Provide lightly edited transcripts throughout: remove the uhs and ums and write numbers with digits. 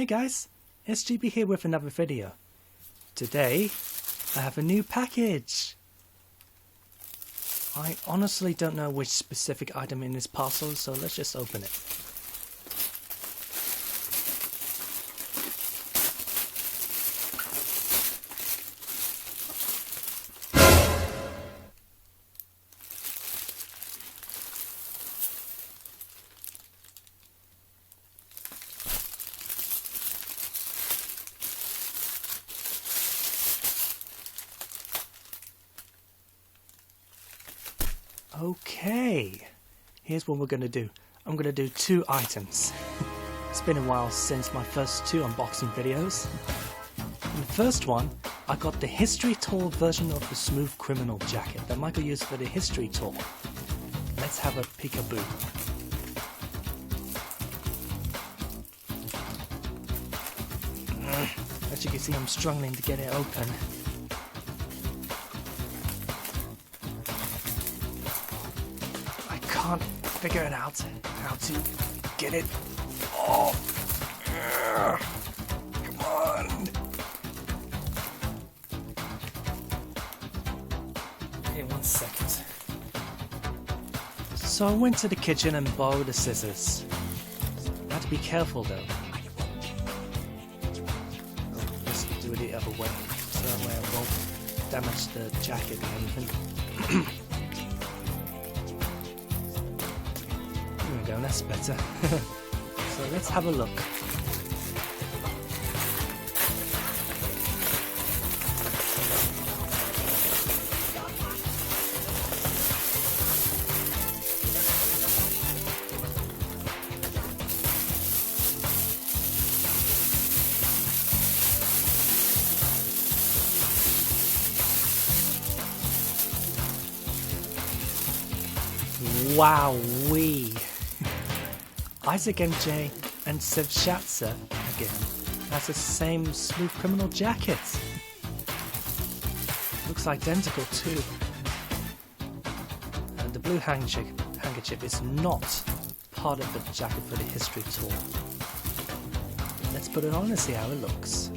Hey guys, SGB here with another video. Today, I have a new package. I honestly don't know which specific item in this parcel, so let's just open it. Okay, here's what we're going to do. I'm going to do two items. It's been a while since my first two unboxing videos. In the first one, I got the History Tour version of the Smooth Criminal jacket that Michael used for the History Tour. Let's have a peekaboo. As you can see, I'm struggling to get it open. I can't figure it out how to get it off. Come on. Okay, 1 second. So I went to the kitchen and borrowed the scissors. I had to be careful though. Let's do it the other way, so that way I won't damage the jacket or anything. There we go, that's better. So let's have a look. Wowee! Isaac MJ and Sev Schatzer again. That's the same Smooth Criminal jacket. Looks identical too. And the blue handkerchief is not part of the jacket for the History Tour. Let's put it on and see how it looks.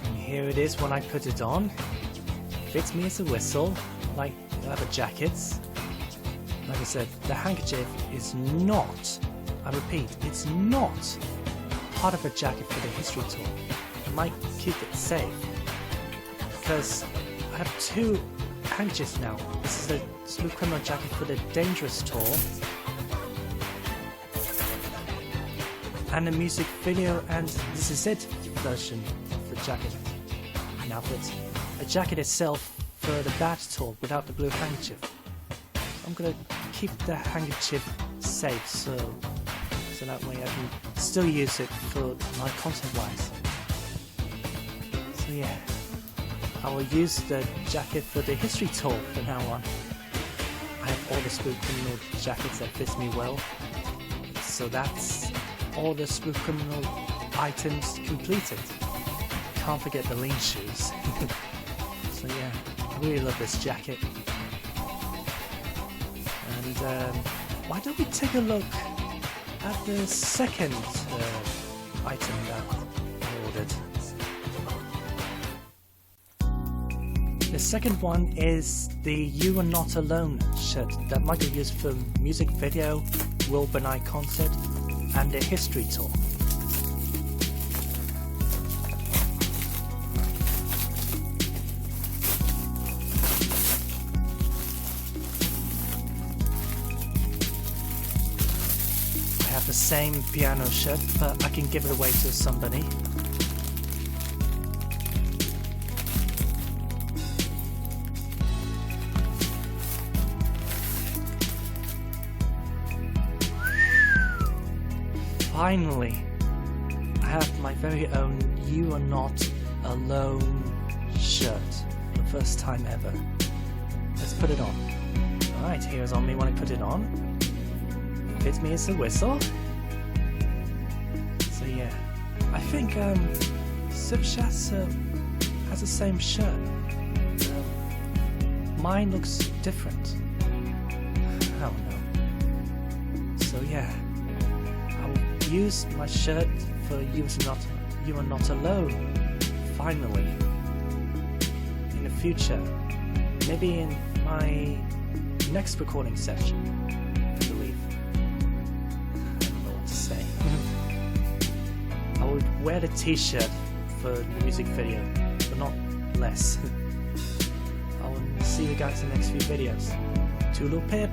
And here it is when I put it on. Fits me as a whistle, like the other jackets. Like I said, the handkerchief is not, I repeat, it's not part of a jacket for the History Tour. I might keep it safe, because I have two handkerchiefs now. This is the Smooth Criminal jacket for the Dangerous Tour, and the music video and This Is It version of the jacket. Now for a jacket itself for the Bad Tour without the blue handkerchief. I'm gonna keep the handkerchief safe so that way I can still use it for my content wise. So yeah, I will use the jacket for the History Tour from now on. I have all the Smooth Criminal jackets that fit me well, so that's all the Smooth Criminal items completed. Can't forget the lean shoes. So yeah, I really love this jacket. And why don't we take a look at the second item that I ordered. The second one is the You Are Not Alone shirt that Michael used for music video, Will Benai concert, and the History Tour. The same piano shirt, but I can give it away to somebody. Finally, I have my very own You Are Not Alone shirt for the first time ever. Let's put it on. Alright, here's on me when I put it on. Fits me as a whistle. So yeah, I think Sev Schatzer has the same shirt. Mine looks different. I don't know. So yeah, I'll use my shirt for You Are Not Alone. Finally. In the future. Maybe in my next recording session, I believe. I don't know what to say. I would wear the t-shirt for the music video, but not less. I will see you guys in the next few videos. Toodle pip!